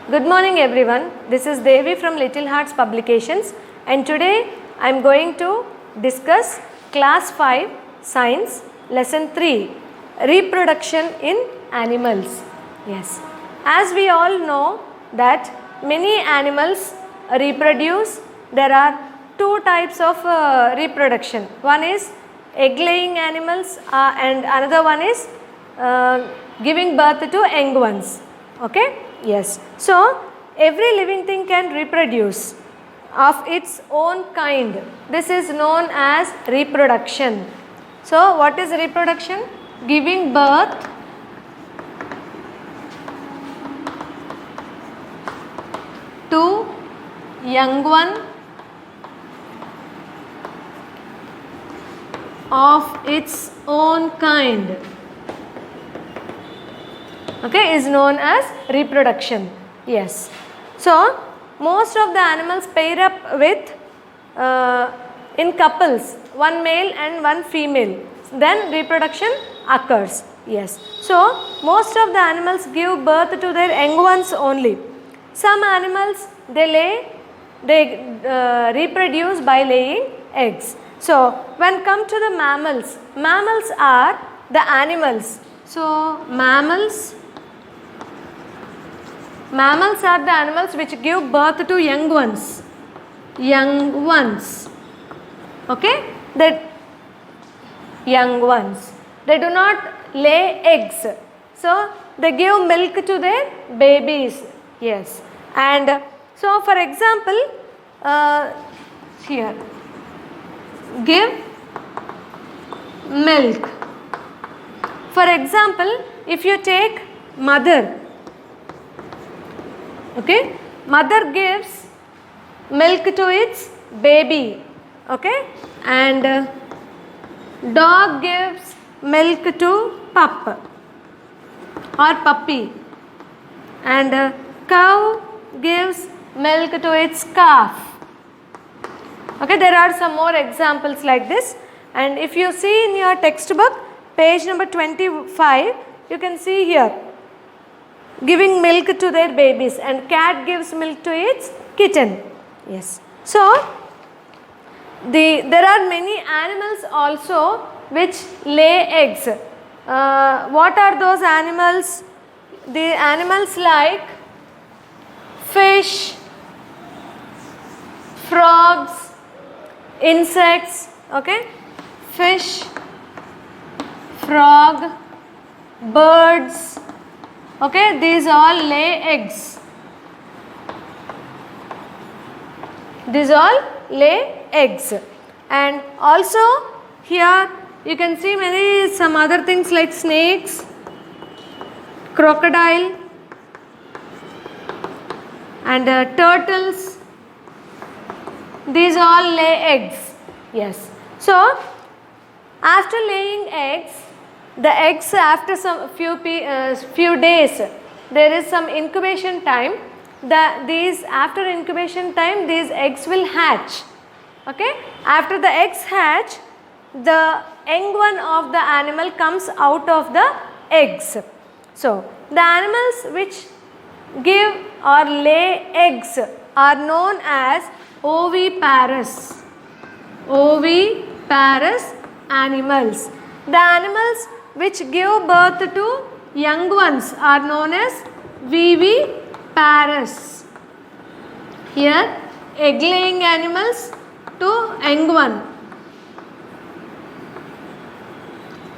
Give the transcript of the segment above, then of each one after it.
Good morning everyone. This is Devi from Little Hearts Publications and today I am going to discuss class 5 science lesson 3 reproduction in animals. Yes, as we all know that many animals reproduce. There are two types of reproduction. One is egg laying animals and another one is giving birth to young ones. Okay. Yes. So, every living thing can reproduce of its own kind. This is known as reproduction. So, what is reproduction? Giving birth to young one of its own kind. Okay, is known as reproduction. Yes. So, most of the animals pair up with in couples, one male and one female. Then reproduction occurs. Yes. So, most of the animals give birth to their young ones only. Some animals they reproduce by laying eggs. So, when come to the mammals, mammals are the animals. So, mammals are the animals which give birth to young ones. Young ones. Okay? That young ones. They do not lay eggs. So, they give milk to their babies. Yes. And so, for example, here, give milk. For example, if you take mother, okay, mother gives milk to its baby, okay, and dog gives milk to pup or puppy, and cow gives milk to its calf. Okay, there are some more examples like this, and if you see in your textbook page number 25, you can see here giving milk to their babies, and cat gives milk to its kitten. Yes. So, there are many animals also which lay eggs. What are those animals? The animals like fish, frogs, insects, okay, fish, frog, birds, okay, these all lay eggs. These all lay eggs. And also here you can see some other things like snakes, crocodile, and turtles. These all lay eggs. Yes. So, after laying eggs, the eggs after some few days, there is some incubation time. After incubation time, these eggs will hatch. Okay. After the eggs hatch, the young one of the animal comes out of the eggs. So, the animals which give or lay eggs are known as oviparous. Oviparous animals. The animals which give birth to young ones are known as viviparous. Here, egg laying animals to young one.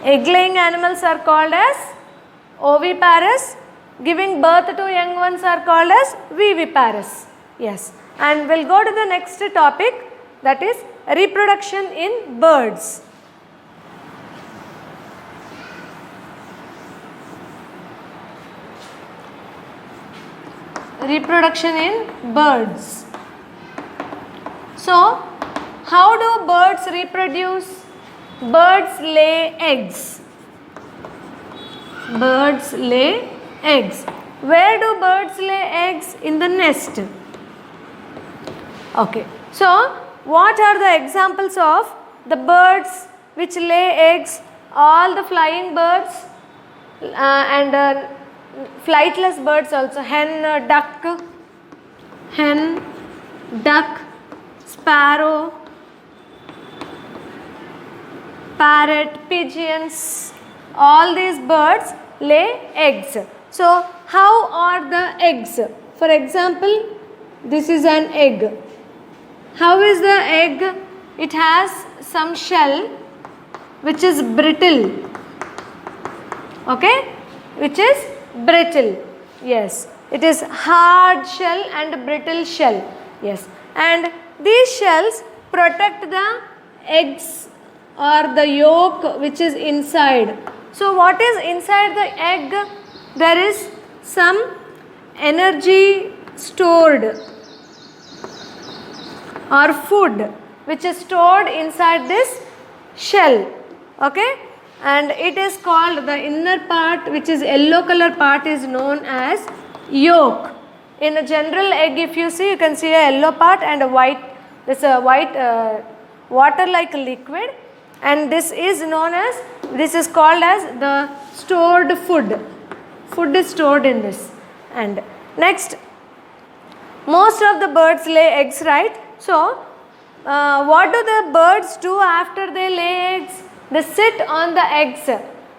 Egg laying animals are called as oviparous. Giving birth to young ones are called as viviparous. Yes. And we will go to the next topic, that is reproduction in birds. Reproduction in birds. So, how do birds reproduce? Birds lay eggs. Birds lay eggs. Where do birds lay eggs? In the nest. Okay. So, what are the examples of the birds which lay eggs? All the flying birds and flightless birds also, hen, duck, sparrow, parrot, pigeons, all these birds lay eggs. So how are the eggs? For example, this is an egg. How is the egg? It has some shell which is brittle. Okay, which is brittle. Yes, it is hard shell and brittle shell. Yes, and these shells protect the eggs or the yolk which is inside. So what is inside the egg? There is some energy stored or food which is stored inside this shell. Okay, and it is called, the inner part which is yellow color part is known as yolk. In a general egg, if you see, you can see a yellow part and a white, this a white water like liquid, and this is known as, this is called as the stored food. Food is stored in this. And next, most of the birds lay eggs, right? So what do the birds do after they lay eggs? They sit on the eggs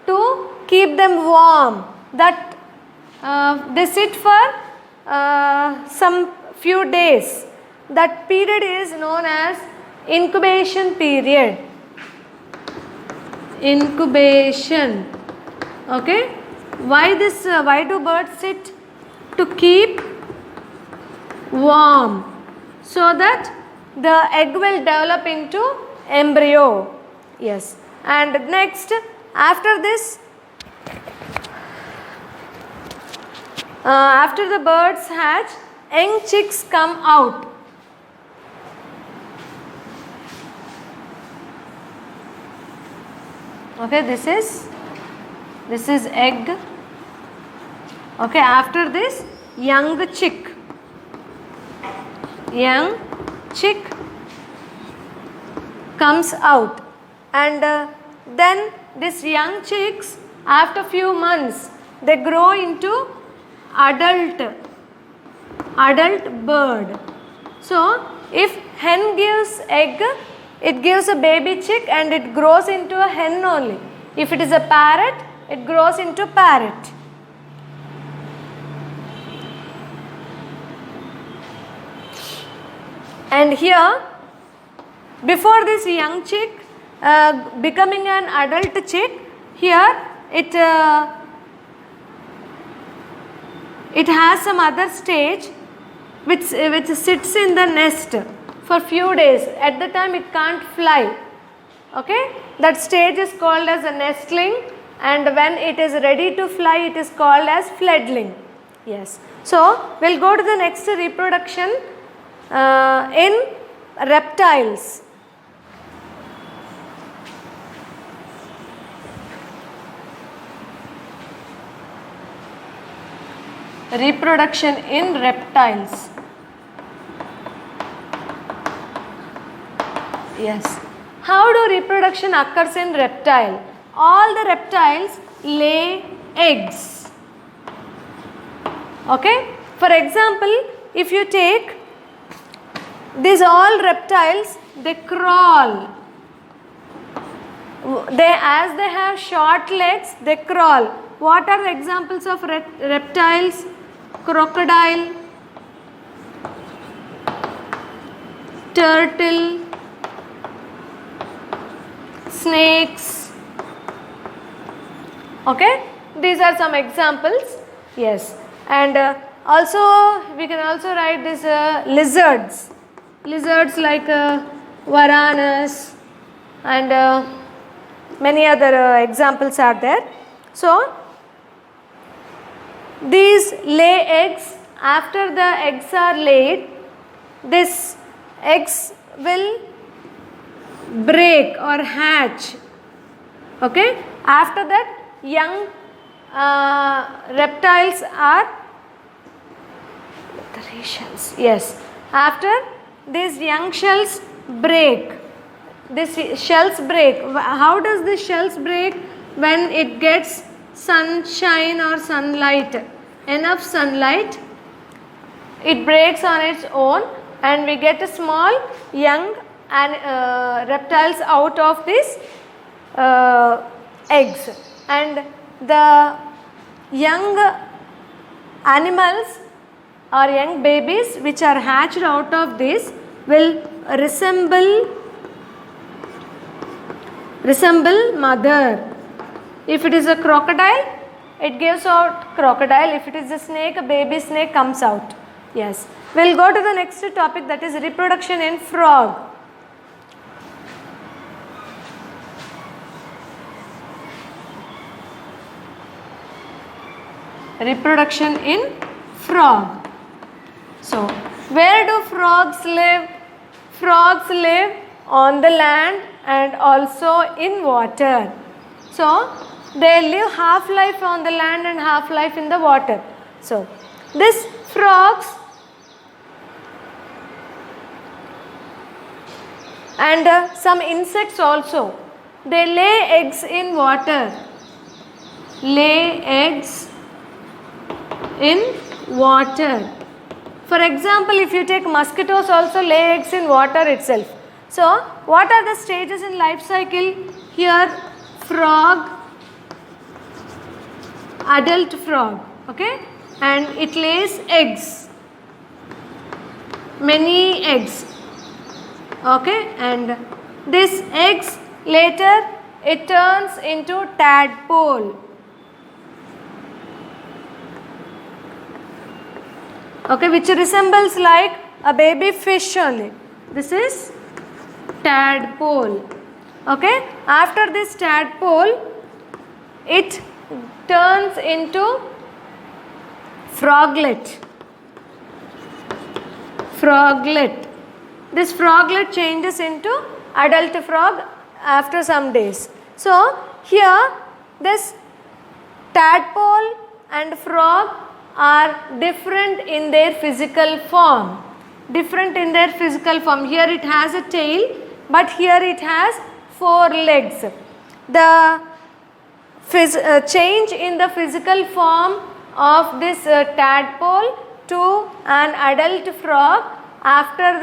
to keep them warm. That they sit for some few days. That period is known as incubation period. Incubation. Okay. Why this? Why do birds sit? To keep warm, so that the egg will develop into embryo. Yes. And next, after this, after the birds hatch, young chicks come out. Okay, this is egg. Okay, after this, young chick comes out, and then these young chicks, after few months, they grow into adult bird. So if hen gives egg, it gives a baby chick and it grows into a hen only. If it is a parrot, it grows into parrot. And here, before this young chick becoming an adult chick, here it has some other stage which sits in the nest for few days. At the time it can't fly. Okay, that stage is called as a nestling, and when it is ready to fly, it is called as fledgling. Yes. So we'll go to the next reproduction in reptiles. Reproduction in reptiles. Yes. How do reproduction occurs in reptile? All the reptiles lay eggs. Okay. For example, if you take these all reptiles, they crawl. As they have short legs, they crawl. What are the examples of reptiles? Crocodile, turtle, snakes. Okay, these are some examples. Yes, and also we can also write this lizards. Lizards like varanus and many other examples are there. So these lay eggs. After the eggs are laid, these eggs will break or hatch. Okay. After that, young reptiles are shells. Yes. After these young shells break. These shells break. How does the shells break? When it gets sunshine or sunlight, enough sunlight, it breaks on its own and we get a small young reptiles out of these eggs, and the young animals or young babies which are hatched out of this will resemble mother. If it is a crocodile, it gives out crocodile. If it is a snake, a baby snake comes out. Yes. We'll go to the next topic, that is reproduction in frog. Reproduction in frog. So, where do frogs live? Frogs live on the land and also in water. So, they live half life on the land and half life in the water. So, these frogs and some insects also, they lay eggs in water. Lay eggs in water. For example, if you take mosquitoes also lay eggs in water itself. So, what are the stages in life cycle? Here, frog, adult frog, okay, and it lays eggs, many eggs, okay, and these eggs later it turns into tadpole. Okay, which resembles like a baby fish only. This is tadpole. Okay, after this tadpole, it turns into froglet. Froglet. This froglet changes into adult frog after some days. So, here this tadpole and frog are different in their physical form. Different in their physical form. Here it has a tail, but here it has 4 legs. The change in the physical form of this tadpole to an adult frog after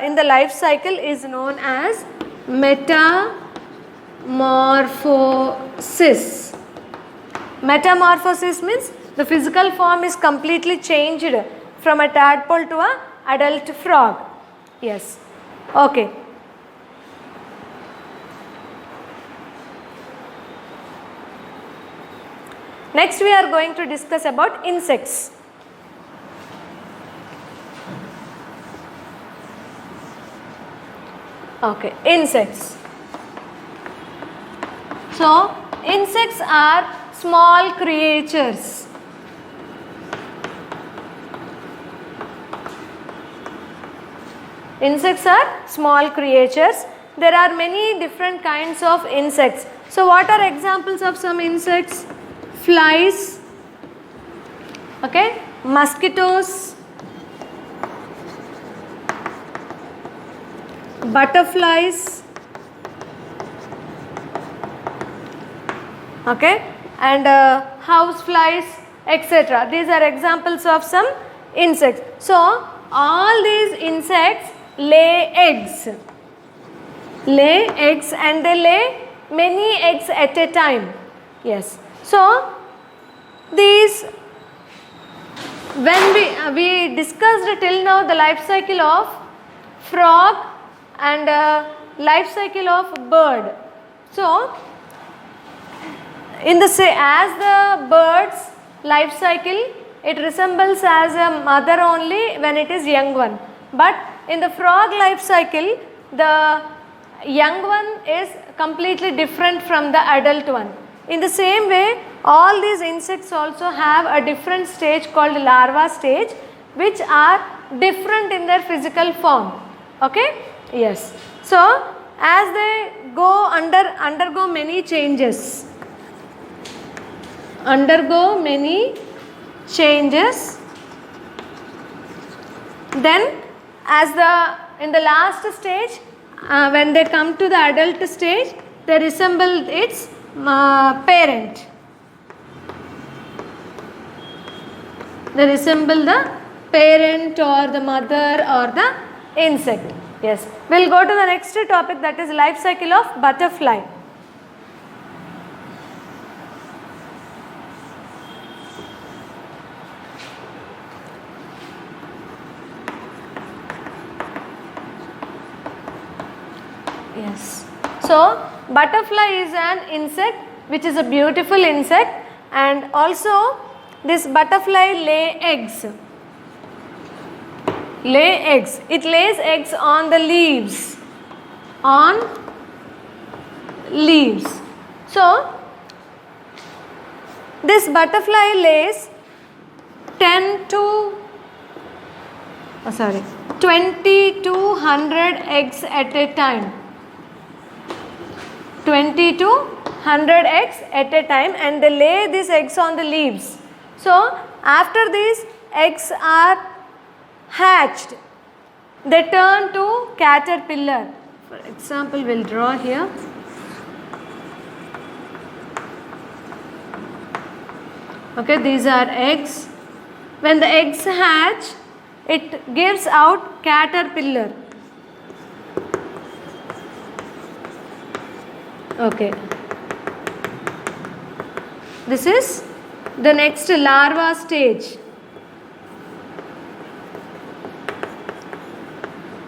in the life cycle is known as metamorphosis. Metamorphosis means the physical form is completely changed from a tadpole to an adult frog. Yes. Okay. Next we are going to discuss about insects. Okay, insects. So, insects are small creatures. Insects are small creatures. There are many different kinds of insects. So, what are examples of some insects? Flies, okay, mosquitoes, butterflies, okay, and house flies, etc. These are examples of some insects. So, all these insects lay eggs. Lay eggs and they lay many eggs at a time. Yes. So, these, when we discussed till now the life cycle of frog and life cycle of bird. So, in the as the bird's life cycle, it resembles as a mother only when it is young one. But in the frog life cycle, the young one is completely different from the adult one. In the same way, all these insects also have a different stage called larva stage, which are different in their physical form. Okay? Yes. So, as they go undergo many changes. Undergo many changes. Then, in the last stage, when they come to the adult stage, they resemble its parent. They resemble the parent or the mother or the insect. Yes. We'll go to the next topic, that is life cycle of butterfly. Yes. So butterfly is an insect which is a beautiful insect, and also this butterfly lay eggs. It lays eggs on the leaves. So this butterfly lays 20 to 100 eggs at a time. 20 to 100 eggs at a time, and they lay these eggs on the leaves. So after these eggs are hatched, they turn to caterpillar. For example, we'll draw here. Okay, these are eggs. When the eggs hatch, it gives out caterpillar. Okay. This is the next larva stage.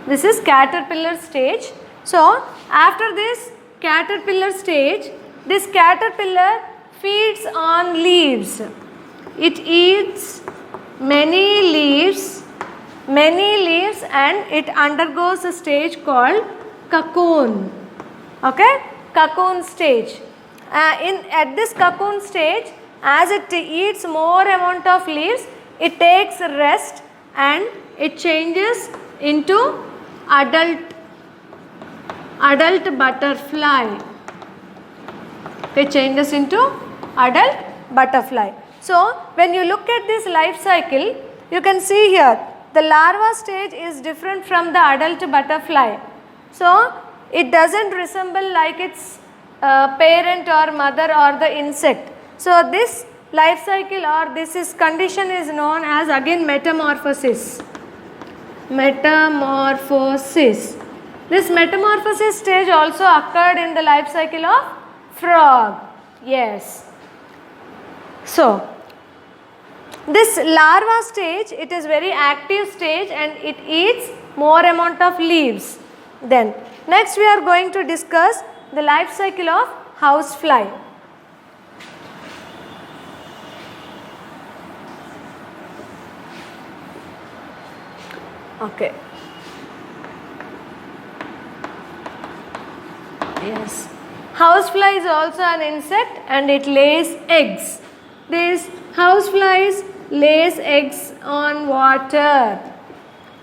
This is caterpillar stage. So after this caterpillar stage, this caterpillar feeds on leaves. It eats many leaves and it undergoes a stage called cocoon. Okay, cocoon stage. At this cocoon stage, as it eats more amount of leaves, it takes rest and it changes into adult butterfly. It changes into adult butterfly. So when you look at this life cycle, you can see here the larva stage is different from the adult butterfly. So it doesn't resemble like its parent or mother or the insect. So this life cycle or this condition is known as again metamorphosis. This metamorphosis stage also occurred in the life cycle of frog. Yes. So this larva stage, it is very active stage and it eats more amount of leaves. Then next we are going to discuss the life cycle of housefly. Okay. Yes. Housefly is also an insect and it lays eggs. These houseflies lays eggs on water.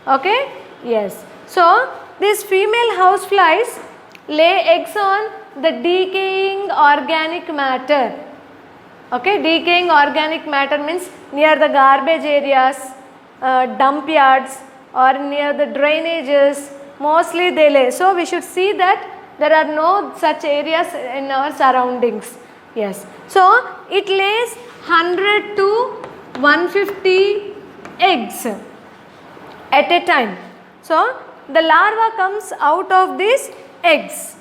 Okay? Yes. So these female houseflies lay eggs on the decaying organic matter. Okay? Decaying organic matter means near the garbage areas, dump yards, or near the drainages, mostly they lay. So we should see that there are no such areas in our surroundings. Yes. So it lays 100 to 150 eggs at a time. So the larva comes out of these eggs.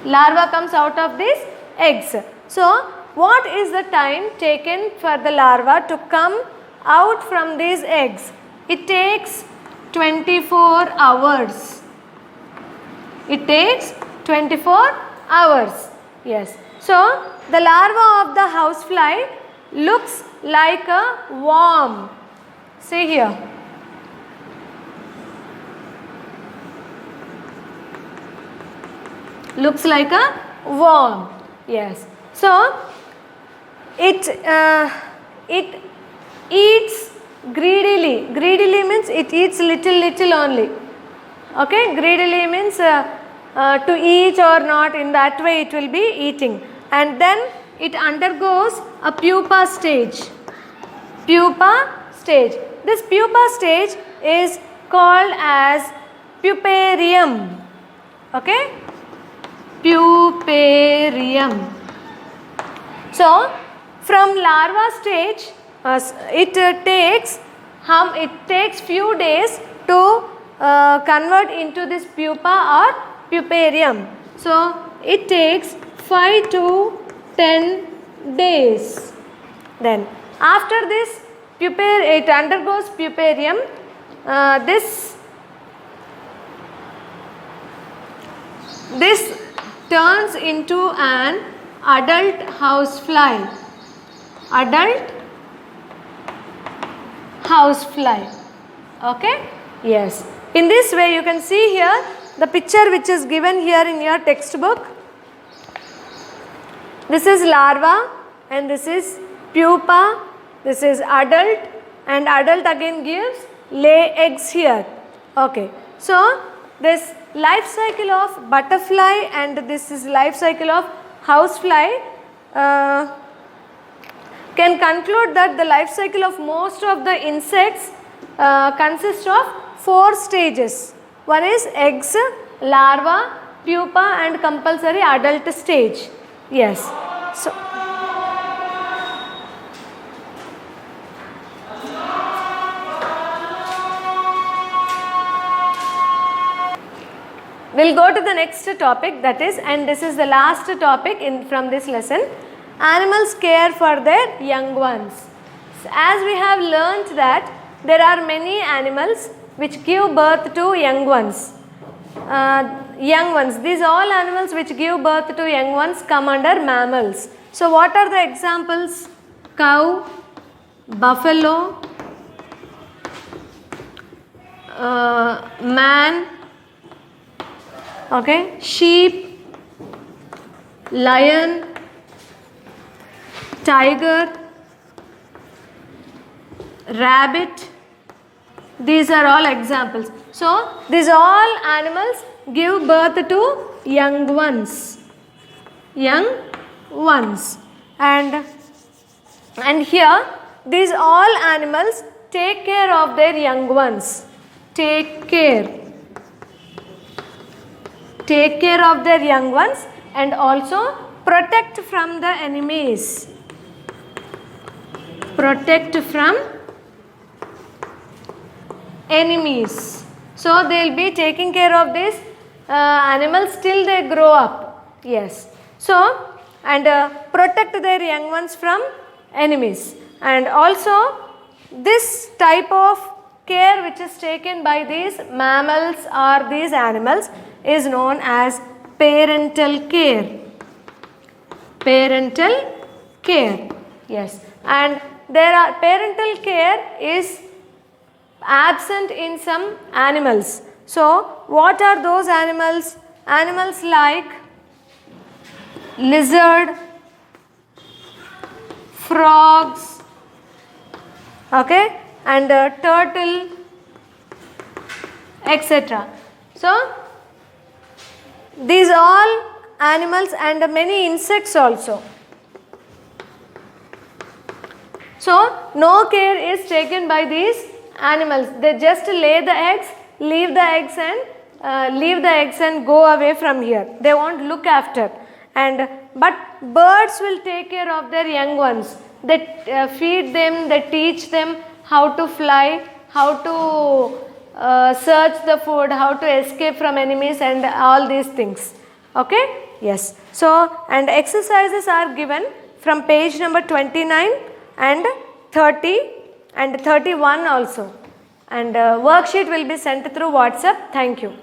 Larva comes out of these eggs. So what is the time taken for the larva to come out from these eggs? It takes 24 hours. It takes 24 hours. Yes. So the larva of the housefly looks like a worm. See here. Looks like a worm. Yes. So it eats greedily. Greedily means it eats little only. Okay, greedily means to eat or not, in that way it will be eating. And then it undergoes a pupa stage. Pupa stage. This pupa stage is called as puparium. Okay, puparium. So From larva stage, it takes few days to convert into this pupa or puparium. So it takes 5 to 10 days. Then after this it undergoes puparium. This turns into an adult housefly. Adult housefly. Okay? Yes. In this way you can see here the picture which is given here in your textbook. This is larva and this is pupa. This is adult, and adult again gives lay eggs here. Okay. So this life cycle of butterfly and this is life cycle of housefly can conclude that the life cycle of most of the insects consists of 4 stages. One is eggs, larva, pupa and compulsory adult stage. Yes. So we'll go to the next topic, that is, and this is the last topic from this lesson. Animals care for their young ones. So as we have learnt that there are many animals which give birth to young ones. These all animals which give birth to young ones come under mammals. So what are the examples? Cow, buffalo, man, okay, sheep, lion, tiger, rabbit. These are all examples. So these all animals give birth to young ones. Young ones. And here these all animals take care of their young ones. Take care of their young ones and also protect from the enemies. Protect from enemies. So they will be taking care of these animals till they grow up. Yes. So and protect their young ones from enemies. And also this type of care which is taken by these mammals or these animals is known as parental care. Parental care. Yes. And parental care is absent in some animals. So what are those animals? Animals like lizard, frogs, okay, and turtle, etc. So these all animals and many insects also. So no care is taken by these animals. They just lay the eggs, leave the eggs and go away from here. They won't look after. But birds will take care of their young ones. They feed them, they teach them how to fly, how to search the food, how to escape from enemies and all these things. Okay? Yes. So, and exercises are given from page number 29 and 30 and 31 also. And worksheet will be sent through WhatsApp. Thank you.